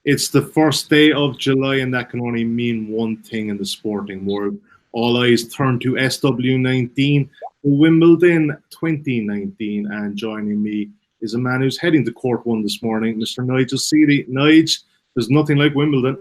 It's the first day of July, and that can only mean one thing in the sporting world. All eyes turn to SW19, Wimbledon 2019, and joining me is a man who's heading to court one this morning, Mr. Nigel Seely. Nige, there's nothing like Wimbledon.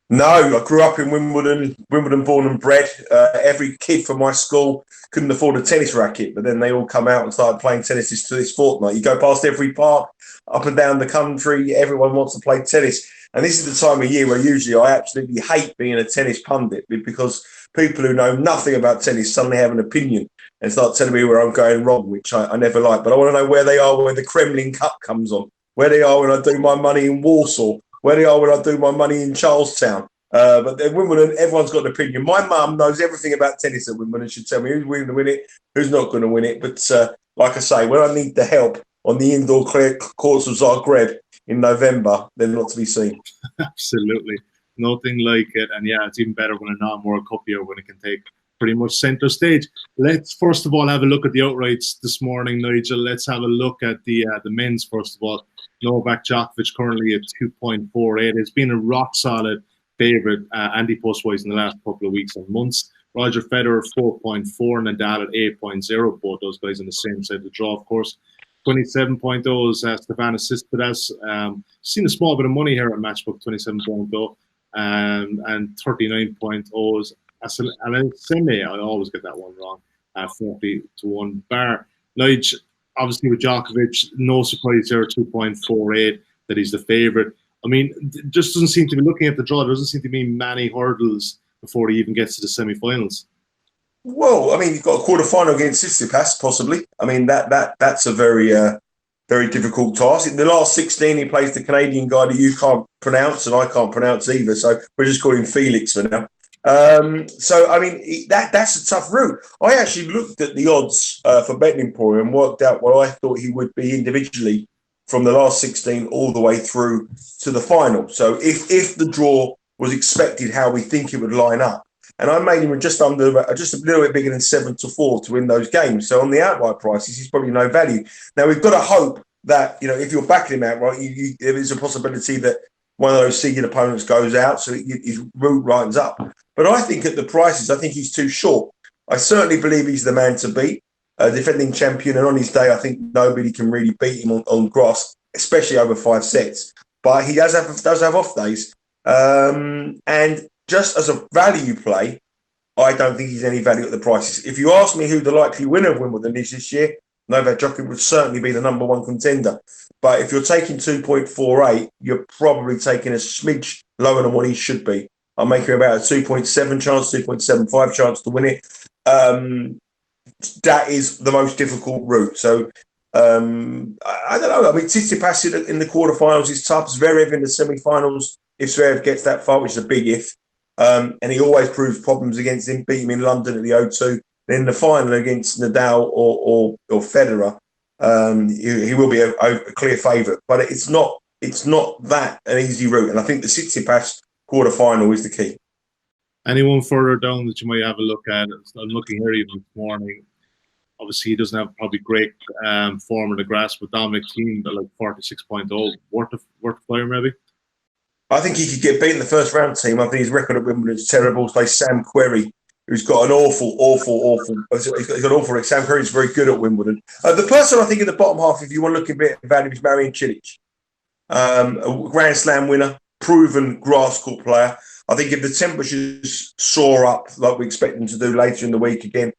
No, I grew up in Wimbledon born and bred. Every kid from my school couldn't afford a tennis racket, but then they all come out and started playing tennis to this fortnight. You go past every park, up and down the country, everyone wants to play tennis. And this is the time of year where usually I absolutely hate being a tennis pundit because people who know nothing about tennis suddenly have an opinion and start telling me where I'm going wrong, which I never like. But I want to know where they are when the Kremlin Cup comes on, where they are when I do my money in Warsaw, where they are when I do my money in Charlestown. But at Wimbledon, everyone's got an opinion. My mum knows everything about tennis at Wimbledon. She'll tell me who's going to win it, who's not going to win it. But like I say, when I need the help on the indoor courts of Zagreb in November, they're not to be seen. Absolutely. Nothing like it. And yeah, it's even better when a non-World Cup year when it can take pretty much centre stage. Let's first of all have a look at the outrights this morning, Nigel. Let's have a look at the men's first of all. Novak Djokovic currently at 2.48. It's been a rock solid favourite anti-post-wise in the last couple of weeks and months. Roger Federer 4.4, Nadal at 8.0. Both those guys on the same side of the draw, of course. 27.0 is Stefanos Tsitsipas. Seen a small bit of money here at Matchbook 27.0, and 39.0 is Azarenka. I always get that one wrong. 40-1 bar. Nige, obviously with Djokovic, no surprise here, 2.48 that he's the favourite. I mean, just doesn't seem to be looking at the draw. There doesn't seem to be many hurdles before he even gets to the semi-finals. Well, I mean, you've got a quarter-final against Tsitsipas, possibly. I mean, that's a very difficult task. In the last 16, he plays the Canadian guy that you can't pronounce and I can't pronounce either. So we're just calling him Felix for now. So, I mean, that's a tough route. I actually looked at the odds for Betting Emporium and worked out what I thought he would be individually from the last 16 all the way through to the final. So if the draw was expected how we think it would line up, and I made him just a little bit bigger than 7-4 to win those games. So on the outright prices, he's probably no value. Now, we've got to hope that, if you're backing him outright, there is a possibility that one of those seeded opponents goes out, so his route lightens up. But I think at the prices, I think he's too short. I certainly believe he's the man to beat. Defending champion, and on his day, I think nobody can really beat him on grass, especially over 5 sets. But he does have off days, and just as a value play, I don't think he's any value at the prices. If you ask me who the likely winner of Wimbledon is this year, Novak Djokovic would certainly be the number one contender. But if you're taking 2.48, you're probably taking a smidge lower than what he should be. I'm making about a 2.7 chance, 2.75 chance to win it. That is the most difficult route. So I don't know. I mean, Tsitsipas in the quarterfinals is tough. Zverev in the semi-finals, if Zverev gets that far, which is a big if. And he always proves problems against him, beat him in London at the O2. Then in the final against Nadal or Federer, he will be a clear favourite. But it's not that an easy route. And I think the Tsitsipas quarterfinal is the key. Anyone further down that you might have a look at? I'm looking here even this morning. Obviously, he doesn't have probably great form in the grass, but Dominic Thiem at like 46.0. Worth a flyer, maybe? I think he could get beaten in the first round, Team. I think his record at Wimbledon is terrible. He's played Sam Querrey, who's got an awful. He's got an awful. Sam Querrey's very good at Wimbledon. The person I think in the bottom half, if you want to look a bit of value, is Marian Cilic, a Grand Slam winner, proven grass court player. I think if the temperatures soar up like we expect them to do later in the week again,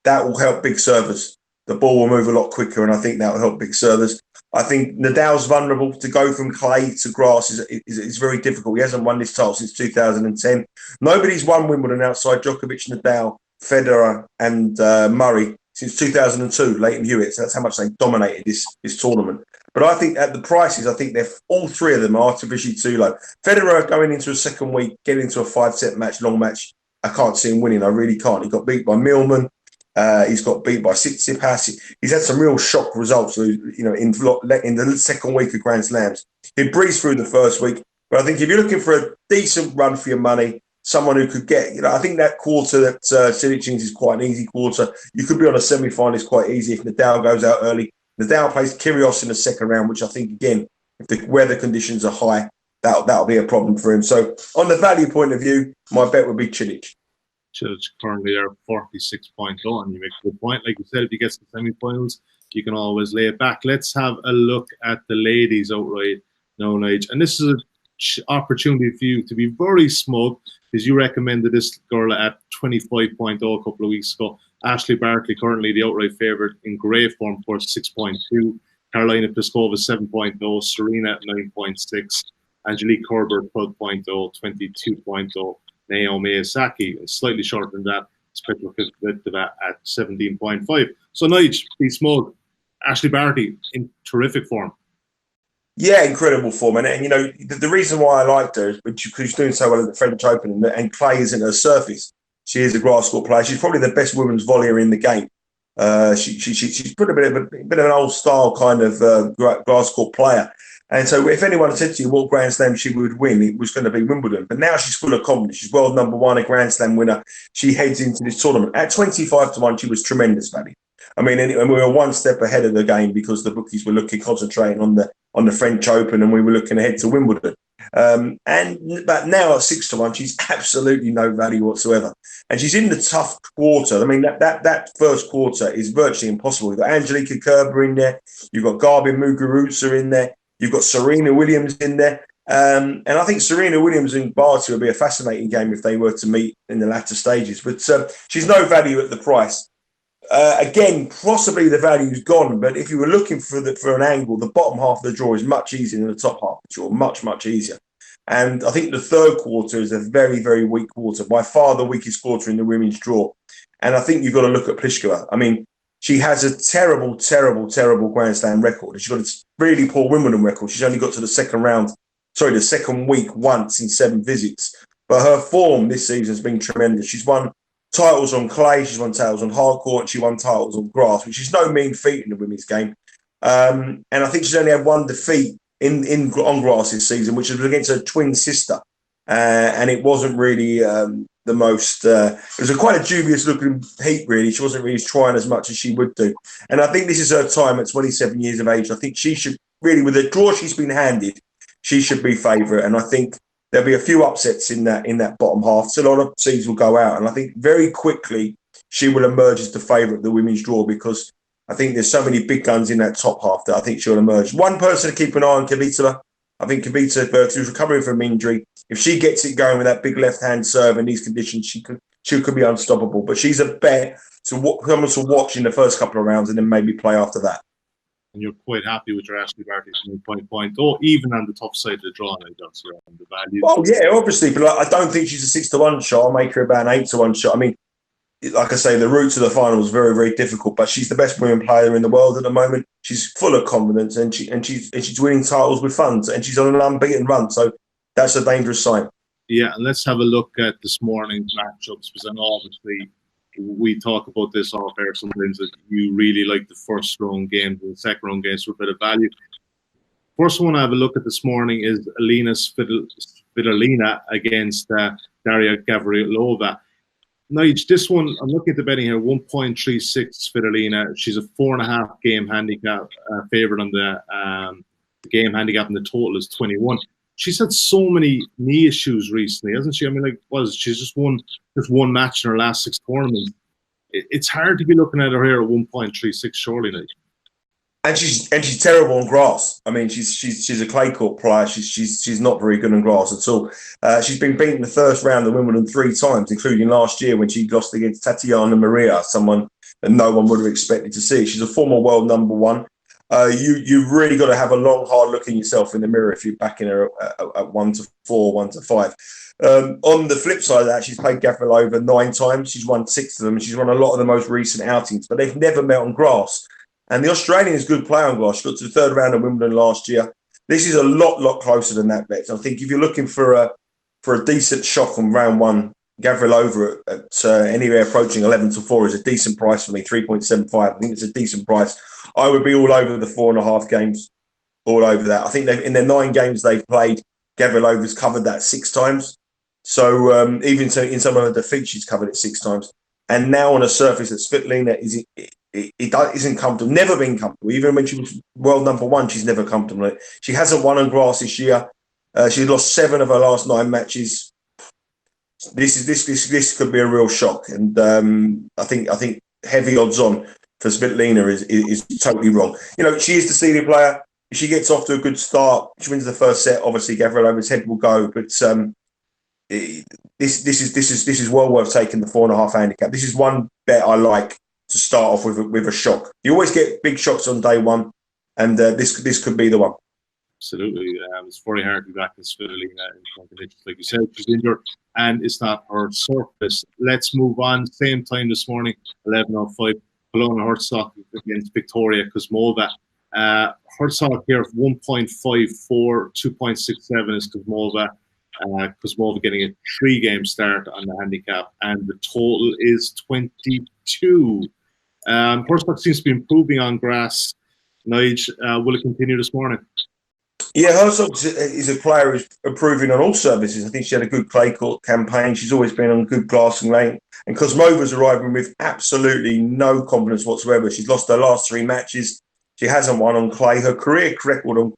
that will help big servers. The ball will move a lot quicker, and I think that will help big servers. I think Nadal's vulnerable. To go from clay to grass is very difficult. He hasn't won this title since 2010. Nobody's won Wimbledon outside Djokovic, Nadal, Federer, and Murray since 2002. Leighton Hewitt. So that's how much they dominated this tournament. But I think at the prices, I think they're all three of them are artificially too low. Federer going into a second week, getting into a 5-set match, long match. I can't see him winning. I really can't. He got beat by Millman. He's got beat by Tsitsipas. He's had some real shock results, in the second week of Grand Slams. He breezed through the first week, but I think if you're looking for a decent run for your money, someone who could get, I think that quarter that Cilic is quite an easy quarter. You could be on a semi-finalist quite easy if Nadal goes out early. Nadal plays Kyrgios in the second round, which I think, again, if the weather conditions are high, that'll be a problem for him. So on the value point of view, my bet would be Cilic. Cilic currently there 46.0, and you make a good point. Like you said, if he gets to the semi-finals, you can always lay it back. Let's have a look at the ladies outright now, Nigel. And this is an opportunity for you to be very smug, because you recommended this girl at 25.0 a couple of weeks ago. Ashley Barkley, currently the outright favourite, in great form for 6.2. Carolina Pliskova 7.0. Serena 9.6. Angelique Kerber 12.0. 22.0. Naomi Osaka, slightly shorter than that. Spectral at 17.5. So, Nigel, be smug. Ashley Barty in terrific form. Yeah, incredible form. And you know, the reason why I liked her is because she's doing so well at the French Open, and clay isn't her surface. She is a grass court player. She's probably the best women's volleyer in the game. She's put a bit of an old style kind of grass court player. And so if anyone said to you what Grand Slam she would win, it was going to be Wimbledon. But now she's full of confidence. She's world number one, a Grand Slam winner. She heads into this tournament. At 25-1, she was tremendous value. I mean, and we were one step ahead of the game because the bookies were concentrating on the French Open, and we were looking ahead to Wimbledon. But now at 6-1, she's absolutely no value whatsoever. And she's in the tough quarter. I mean, that first quarter is virtually impossible. You've got Angelique Kerber in there. You've got Garbine Muguruza in there. You've got Serena Williams in there. And I think Serena Williams and Barty would be a fascinating game if they were to meet in the latter stages. But she's no value at the price. Again, possibly the value's gone, but if you were looking for an angle, the bottom half of the draw is much easier than the top half of the draw, much, much easier. And I think the third quarter is a very, very weak quarter, by far the weakest quarter in the women's draw. And I think you've got to look at Pliskova. I mean, she has a terrible, terrible, terrible Grand Slam record. She's got a really poor Wimbledon record. She's only got to the second week once in 7 visits. But her form this season has been tremendous. She's won titles on clay, she's won titles on hard court, and she won titles on grass, which is no mean feat in the women's game. And I think she's only had one defeat on grass this season, which was against her twin sister. And it wasn't really the most... it was quite a dubious looking heat, really. She wasn't really trying as much as she would do. And I think this is her time at 27 years of age. I think she should really, with the draw she's been handed, she should be favourite. And I think there'll be a few upsets in that bottom half. So a lot of seeds will go out. And I think very quickly she will emerge as the favourite of the women's draw, because I think there's so many big guns in that top half that I think she'll emerge. One person to keep an eye on, Kvitova. I think Kvitova, who's recovering from injury, if she gets it going with that big left-hand serve in these conditions, she could be unstoppable. But she's a bet to watch in the first couple of rounds and then maybe play after that. And you're quite happy with your Ashley Barty 5.0, even on the top side of the draw, I don't see on the value. Well, yeah, obviously, but I don't think she's a 6-1 shot. I'll make her about an 8-1 shot. I mean, like I say, the route to the final is very, very difficult, but she's the best women player in the world at the moment. She's full of confidence, and she's winning titles with fun, and she's on an unbeaten run. So that's a dangerous sign. Yeah, and let's have a look at this morning's matchups, because I know obviously we talk about this off air sometimes, that you really like the first round games and the second round games for a bit of value. First one I have a look at this morning is Alina Svitolina against Daria Gavrilova. Nigel, this one, I'm looking at the betting here, 1.36 Svitolina. She's a 4.5 game handicap favourite on the game handicap, and the total is 21. She's had so many knee issues recently, hasn't she? I mean, she's just won match in her last 6 tournaments. It's hard to be looking at her here at 1.36, surely, Nigel. And she's terrible on grass. I mean, she's a clay court player. She's not very good on grass at all. She's been beaten in the first round of Wimbledon 3 times, including last year when she lost against Tatiana Maria, someone that no one would have expected to see. She's a former world number 1. You've really got to have a long, hard look in yourself in the mirror if you're backing her at 1-4, 1-5. On the flip side of that, she's played Gavrilova 9 times. She's won 6 of them. She's won a lot of the most recent outings, but they've never met on grass. And the Australian is good player on grass. She got to the 3rd round of Wimbledon last year. This is a lot closer than that bet. I think if you're looking for a decent shock on round 1, Gavrilova at anywhere approaching 11-4 is a decent price for me, 3.75. I think it's a decent price. I would be all over the 4.5 games, all over that. I think in their 9 games they've played, Gavrilova's covered that 6 times. So even in some of her defeats, she's covered it 6 times. And now on a surface that Svitolina isn't comfortable, never been comfortable. Even when she was world number 1, she's never comfortable. She hasn't won on grass this year. She lost 7 of her last 9 matches. This could be a real shock, and I think heavy odds on for Svitolina is totally wrong. You know, she is the Seely player. If she gets off to a good start, she wins the first set. Obviously, Gavrilova's head will go, but this is well worth taking the 4.5 handicap. This is one bet I like to start off with a shock. You always get big shocks on day one, and this could be the one. Absolutely. It's very hard to be back in Svitolina. Like you said, she's injured and it's not her surface. Let's move on. Same time this morning, 11:05. Polona Hertzog against Victoria Kuzmova. Hertzog here 1.54, 2.67 is Kuzmova. Kuzmova getting a 3-game start on the handicap, and the total is 22. Hertzog seems to be improving on grass. Nigel, will it continue this morning? Yeah, Herzog is a player who's improving on all services. I think she had a good clay court campaign. She's always been on good glass and lane. And Kuzmova's arriving with absolutely no confidence whatsoever. She's lost her last 3 matches. She hasn't won on clay. Her career record on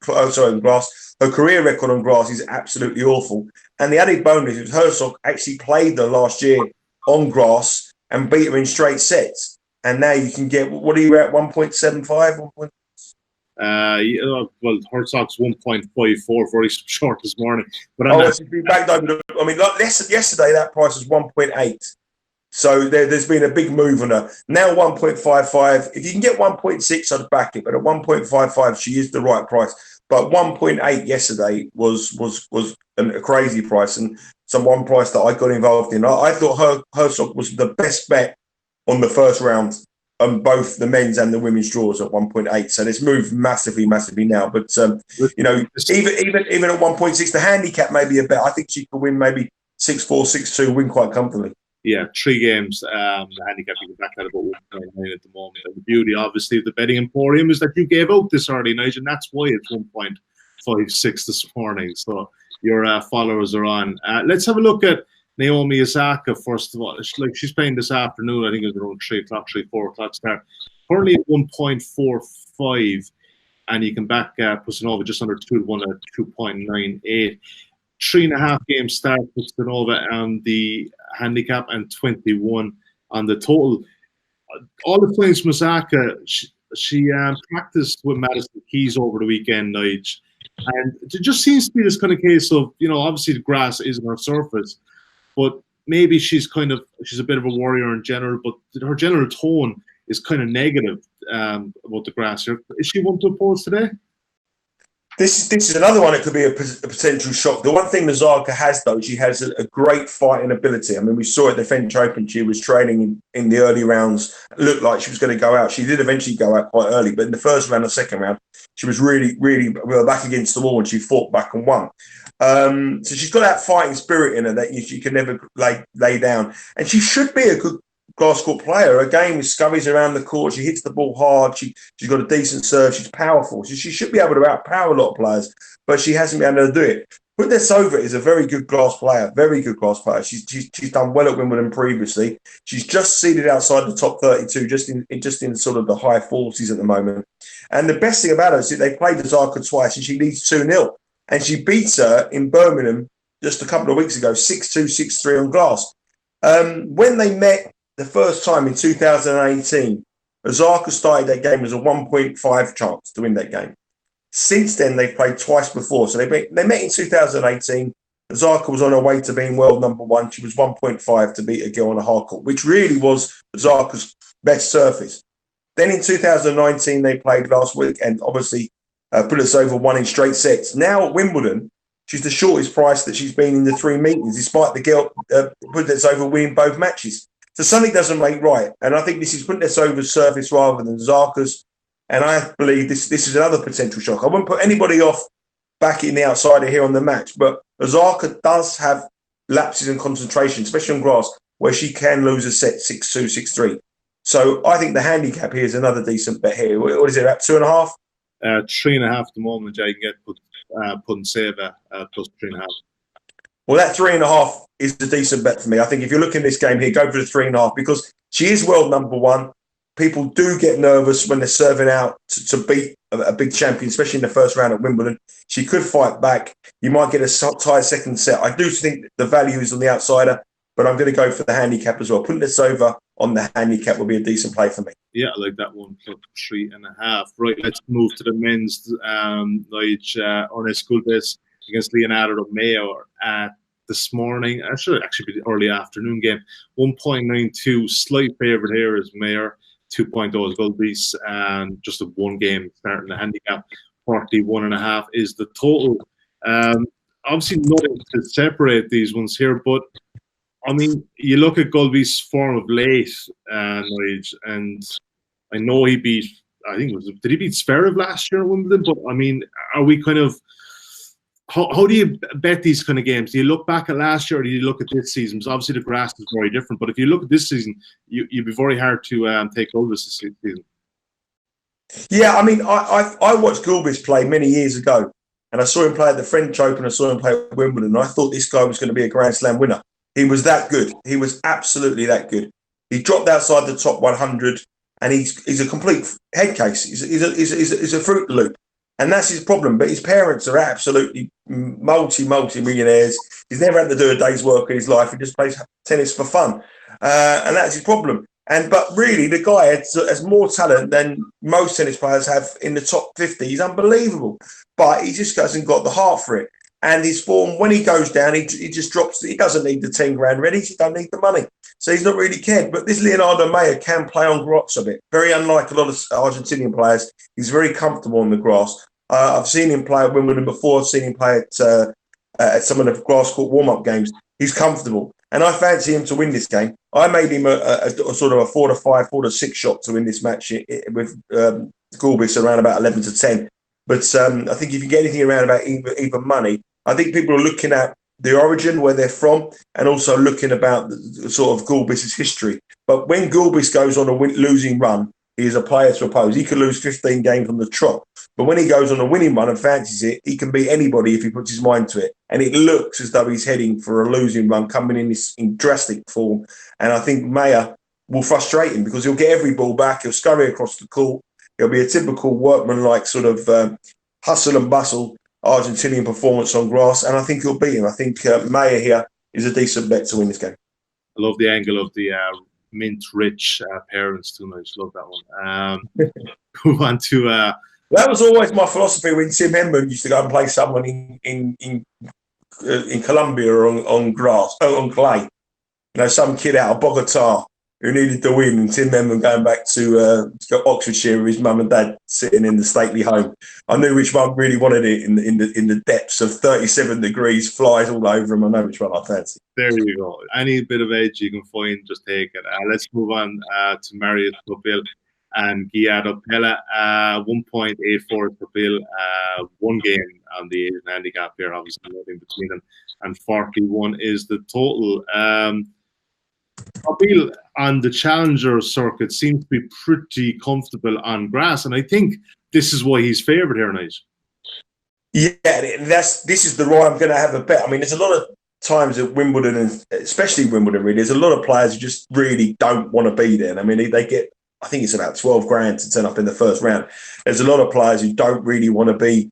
grass. Her career record on grass is absolutely awful. And the added bonus is Herzog actually played her last year on grass and beat her in straight sets. And now you can get, what are you at, 1.75? Well, Herzog's 1.54, very short this morning. But she's been back over. I mean, yesterday that price was 1.8. So there's been a big move on her. Now 1.55. If you can get 1.6, I'd back it. But at 1.55, she is the right price. But 1.8 yesterday was a crazy price, and one price that I got involved in. I thought Herzog was the best bet on the first round on both the men's and the women's draws at 1.8. So it's moved massively now. But you know, even at 1.6, the handicap may be a bet. I think she could win maybe 6-4, 6-2, win quite comfortably. Yeah, 3 games. The handicap you can back at about 1.9 at the moment. And the beauty, obviously, of the betting emporium is that you gave out this early, Nigel, and that's why it's 1.56 this morning. So your followers are on. Let's have a look at Naomi Osaka, first of all. She's playing this afternoon. I think it's around 4 o'clock start. Currently at 1.45, and you can back Pusanova just under 2-1 at 2.98. 3.5 game start for Pusanova on the handicap and 21 on the total. All the times from Osaka, she practiced with Madison Keys over the weekend, Nigel. And it just seems to be this kind of case of, you know, obviously the grass isn't her surface, but maybe she's a bit of a warrior in general, but her general tone is kind of negative about the grass here. Is she one to oppose today? This is another one that could be a potential shock. The one thing Osaka has, though, she has a great fighting ability. I mean, we saw at the French Open, she was training in the early rounds. It looked like she was going to go out. She did eventually go out quite early, but in the first round or second round, she was really back against the wall, and she fought back and won. So she's got that fighting spirit in her that she can never lay down. And she should be a good glass court player. Her game scurries around the court. She hits the ball hard. She's got a decent serve. She's powerful. She should be able to outpower a lot of players, but she hasn't been able to do it. Kuznetsova is a very good glass player. She's done well at Wimbledon previously. She's just seeded outside the top 32, just in sort of the high 40s at the moment. And the best thing about her is that they played Osaka twice, and she leads 2-0. And she beats her in Birmingham just a couple of weeks ago, 6-2, 6-3 on glass. When they met the first time in 2018, Osaka started that game as a 1.5 chance to win that game. Since then, they've played twice before. So they met in 2018. Osaka was on her way to being world number 1. She was 1.5 to beat a girl on a hard court, which really was Osaka's best surface. Then in 2019, they played last week, and obviously Kuznetsova won in straight sets. Now at Wimbledon, she's the shortest price that she's been in the 3 meetings, despite the girl Kuznetsova winning both matches. So something doesn't make right. And I think this is Kuznetsova's surface rather than Osaka's. And I believe this is another potential shock. I wouldn't put anybody off backing the outsider here on the match, but Osaka does have lapses in concentration, especially on grass, where she can lose a set 6-2, 6-3. So I think the handicap here is another decent bet here. What is it, at 2.5? 3.5 at the moment. I can get Punseva plus 3.5. Well, that 3.5 is a decent bet for me. I think if you're looking at this game here, go for the 3.5 because she is world number 1. people do get nervous when they're serving out to beat a big champion, especially in the first round at Wimbledon. She could fight back. You might get a tight second set. I do think the value is on the outsider, but I'm going to go for the handicap as well. Putting this over on the handicap will be a decent play for me. Yeah, I like that one, +3.5. Right, let's move to the men's. Ernest Gulbis against Leonardo Mayer this morning. It should actually be the early afternoon game. 1.92, slight favourite here is Mayer. 2.0 is Gulbis, and just a one game starting the handicap. 41.5 is the total. Obviously, nothing to separate these ones here, but I mean, you look at Gulbis' form of late, and I know he beat. I think did he beat Zverev last year at Wimbledon? But I mean, are we kind of how do you bet these kind of games? Do you look back at last year, or do you look at this season? Because obviously the grass is very different. But if you look at this season, you'd be very hard to take Gulbis this season. Yeah, I mean, I watched Gulbis play many years ago, and I saw him play at the French Open. I saw him play at Wimbledon, and I thought this guy was going to be a Grand Slam winner. He was that good. He was absolutely that good. He dropped outside the top 100, and he's a complete head case. He's a Fruit Loop, and that's his problem. But his parents are absolutely multi-millionaires. He's never had to do a day's work in his life. He just plays tennis for fun, and that's his problem. But really, the guy has more talent than most tennis players have in the top 50. He's unbelievable, but he just hasn't got the heart for it. And his form, when he goes down, he just drops. He doesn't need the 10 grand ready. He doesn't need the money. So he's not really cared. But this Leonardo Mayer can play on grass a bit. Very unlike a lot of Argentinian players. He's very comfortable on the grass. I've seen him play at Wimbledon before. I've seen him play at some of the grass court warm-up games. He's comfortable. And I fancy him to win this game. I made him a sort of a 4-5, 4-6 shot to win this match with Gulbis around about 11-10. But I think if you get anything around about even money, I think people are looking at the origin, where they're from, and also looking about the sort of Gulbis' history. But when Gulbis goes on a losing run, he is a player to oppose. He could lose 15 games on the trot. But when he goes on a winning run and fancies it, he can beat anybody if he puts his mind to it. And it looks as though he's heading for a losing run, coming in drastic form. And I think Mayer will frustrate him because he'll get every ball back. He'll scurry across the court. He'll be a typical workman-like sort of hustle and bustle Argentinian performance on grass. And I think he'll beat him. I think Mayer here is a decent bet to win this game. I love the angle of the mint-rich parents too much. Love that one. Move on to... that was always my philosophy when Tim Henman used to go and play someone in Colombia on grass, on clay. You know, some kid out of Bogota who needed to win, and Tim Henman going back to Oxfordshire with his mum and dad sitting in the stately home. I knew which one really wanted it in the depths of 37 degrees, flies all over him. I know which one I fancy. There you go. Any bit of edge you can find, just take it. Let's move on to Marius Topil and Guido Pella. 1.84 Topil, one game on the Asian handicap here, obviously nothing between them, and 41 is the total. Topil on the challenger circuit seems to be pretty comfortable on grass, and I think this is why he's favoured here, Nigel. Yeah, this is the right I'm going to have a bet. I mean, there's a lot of times at Wimbledon, and especially Wimbledon, really, there's a lot of players who just really don't want to be there. And I mean, they get, I think it's about 12 grand to turn up in the first round. There's a lot of players who don't really want to be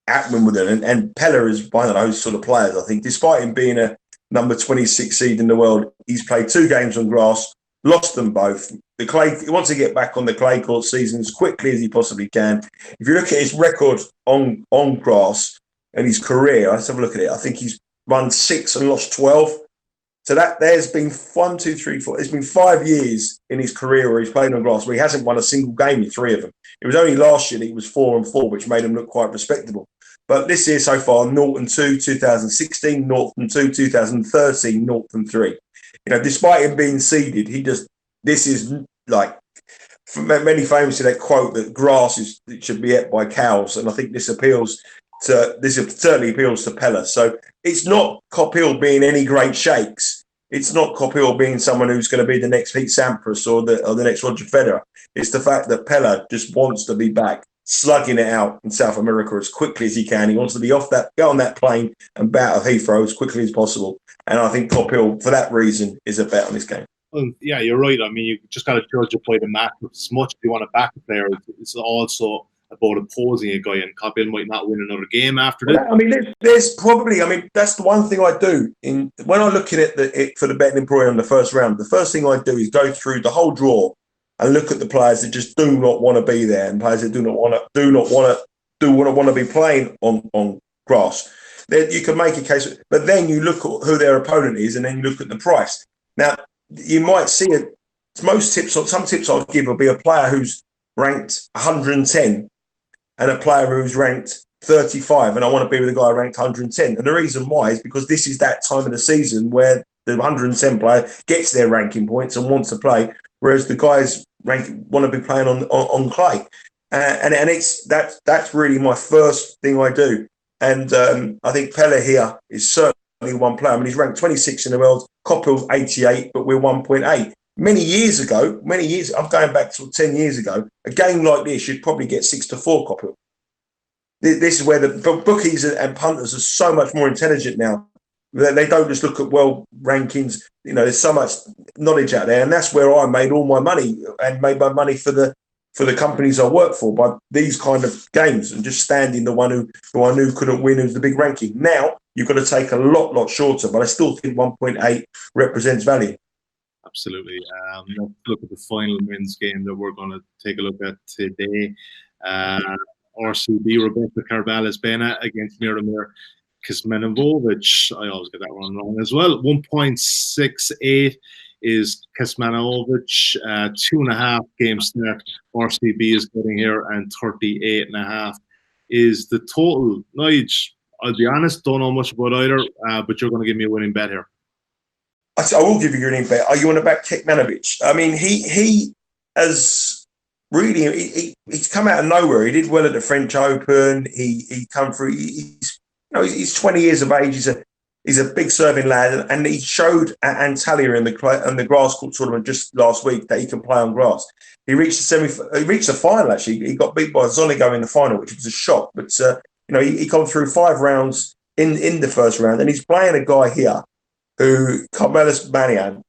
at Wimbledon, and Pella is one of those sort of players. I think, despite him being a number 26 seed in the world, he's played 2 games on grass, lost them both. The clay, he wants to get back on the clay court season as quickly as he possibly can. If you look at his record on grass and his career, let's have a look at it. I think he's won 6 and lost 12. So that there's been 1, 2, 3, 4. It's been 5 years in his career where he's played on grass where he hasn't won a single game in 3 of them. It was only last year that he was 4-4, which made him look quite respectable. But this year so far, 0-2, 2016, 0-2, 2013, 0-3. You know, despite him being seeded, this is like, many famously that quote that grass it should be ate by cows. And I think this certainly appeals to Pella. So it's not Topil being any great shakes. It's not Topil being someone who's going to be the next Pete Sampras or the next Roger Federer. It's the fact that Pella just wants to be back, slugging it out in South America as quickly as he can. He wants to be get on that plane and bat at Heathrow as quickly as possible. And I think Topil, for that reason, is a bet on this game. Well, yeah, you're right. I mean, you just got to judge it by the match. As much as you want to back a player, it's also about opposing a guy. And Coppell might not win another game after this. Well, I mean, there's probably. I mean, that's the one thing I do when I'm looking at it for the betting employer in the first round. The first thing I do is go through the whole draw and look at the players that just do not want to be there, and players that do not want to be playing on grass. Then you can make a case, but then you look at who their opponent is, and then you look at the price. Now, you might see it. Some tips I'll give will be a player who's ranked 110 and a player who's ranked 35, and I want to be with a guy ranked 110. And the reason why is because this is that time of the season where the 110 player gets their ranking points and wants to play, whereas the guys want to be playing on clay. And that's really my first thing I do. And I think Pella here is certainly one player. I mean, he's ranked 26 in the world. Coppell's 88, but we're 1.8. Many years, I'm going back to 10 years ago, a game like this, you'd probably get 6-4 Coppell. This is where the bookies and punters are so much more intelligent now. They don't just look at world rankings. You know, there's so much knowledge out there. And that's where I made all my money and made my money for the companies I work for by these kind of games and just standing the one who I knew couldn't win, who's the big ranking. Now, you've got to take a lot shorter, but I still think 1.8 represents value. Absolutely. Let's look at the final men's game that we're going to take a look at today. RCB, Rebecca Carvalho-Bena against Miramir Kecmanovic. I always get that one wrong as well. 1.68 is Kecmanovic. 2.5 game start RCB is getting here, and 38.5 is the total. Nigel, I'll be honest, don't know much about either, but you're going to give me a winning bet here. I will give you a winning bet. Are you on to back Kecmanovic? I mean, he has really he's come out of nowhere. He did well at the French Open. He come through. He's 20 years of age. He's a big serving lad, and he showed at Antalya in the grass court tournament just last week that he can play on grass. He reached the final. Actually, he got beat by Zonigo in the final, which was a shock. But he come through 5 rounds in the first round, and he's playing a guy here who Carvalho-Bena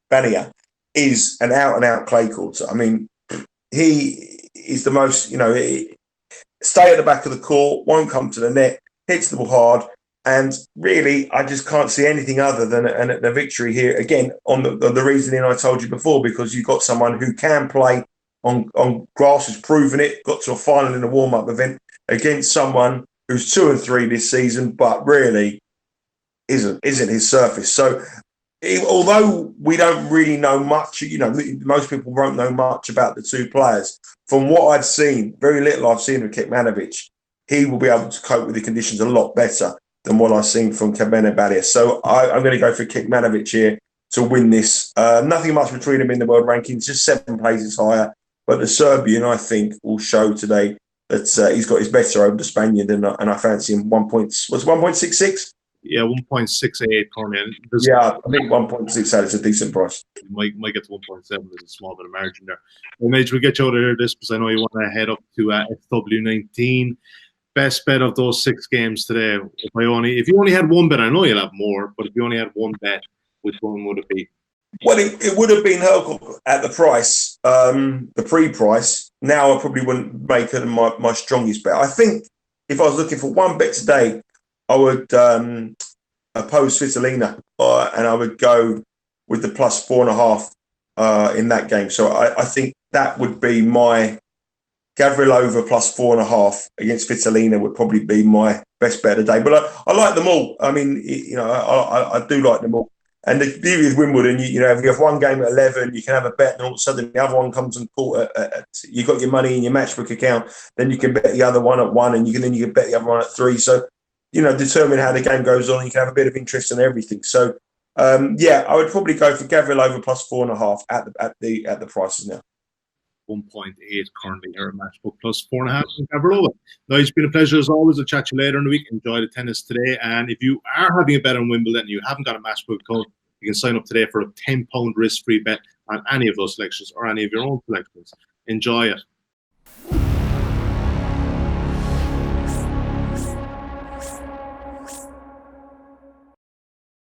is an out-and-out clay courter. I mean, he is the most, stay at the back of the court, won't come to the net, hits the ball hard, and really, I just can't see anything other than a victory here. Again, on the reasoning I told you before, because you've got someone who can play on grass, has proven it, got to a final in a warm-up event against someone who's 2-3 this season, but really isn't his surface. So although we don't really know much, most people won't know much about the two players. From what I've seen, very little I've seen of Kecmanovic, he will be able to cope with the conditions a lot better than what I've seen from Carvalho-Bena. So I'm going to go for Kecmanovic here to win this. Nothing much between them in the world rankings, just 7 places higher. But the Serbian, I think, will show today that he's got his better over the Spaniard, and I fancy him 1.66? Yeah, 1.68 currently. Yeah, I think 1.68 is a decent price. Might get to 1.7. There's a small bit of margin there. Well, Nigel, we'll get you out of here this because I know you want to head up to FW19. Best bet of those 6 games today. If you only had one bet, I know you'll have more, but if you only had one bet, which one would it be? Well, it would have been Herkel at the price, the pre-price. Now I probably wouldn't make it my strongest bet. I think if I was looking for one bet today, I would oppose Svitolina, and I would go with the +4.5 in that game. So I think that would be my Gavrilova +4.5 against Svitolina would probably be my best bet of the day. But I like them all. I mean, I do like them all. And the beauty of Wimbledon, if you have one game at 11, you can have a bet, and all of a sudden the other one comes and you got your money in your matchbook account, then you can bet the other one at 1, and you can bet the other one at 3. So, determine how the game goes on. You can have a bit of interest in everything. So, I would probably go for Gavrilova +4.5 at the prices now. 1.8 currently here at Matchbook +4.5 in Gavrilova. Now, it's been a pleasure as always. I'll chat to you later in the week. Enjoy the tennis today. And if you are having a bet on Wimbledon and you haven't got a Matchbook code, you can sign up today for a £10 risk-free bet on any of those selections or any of your own selections. Enjoy it.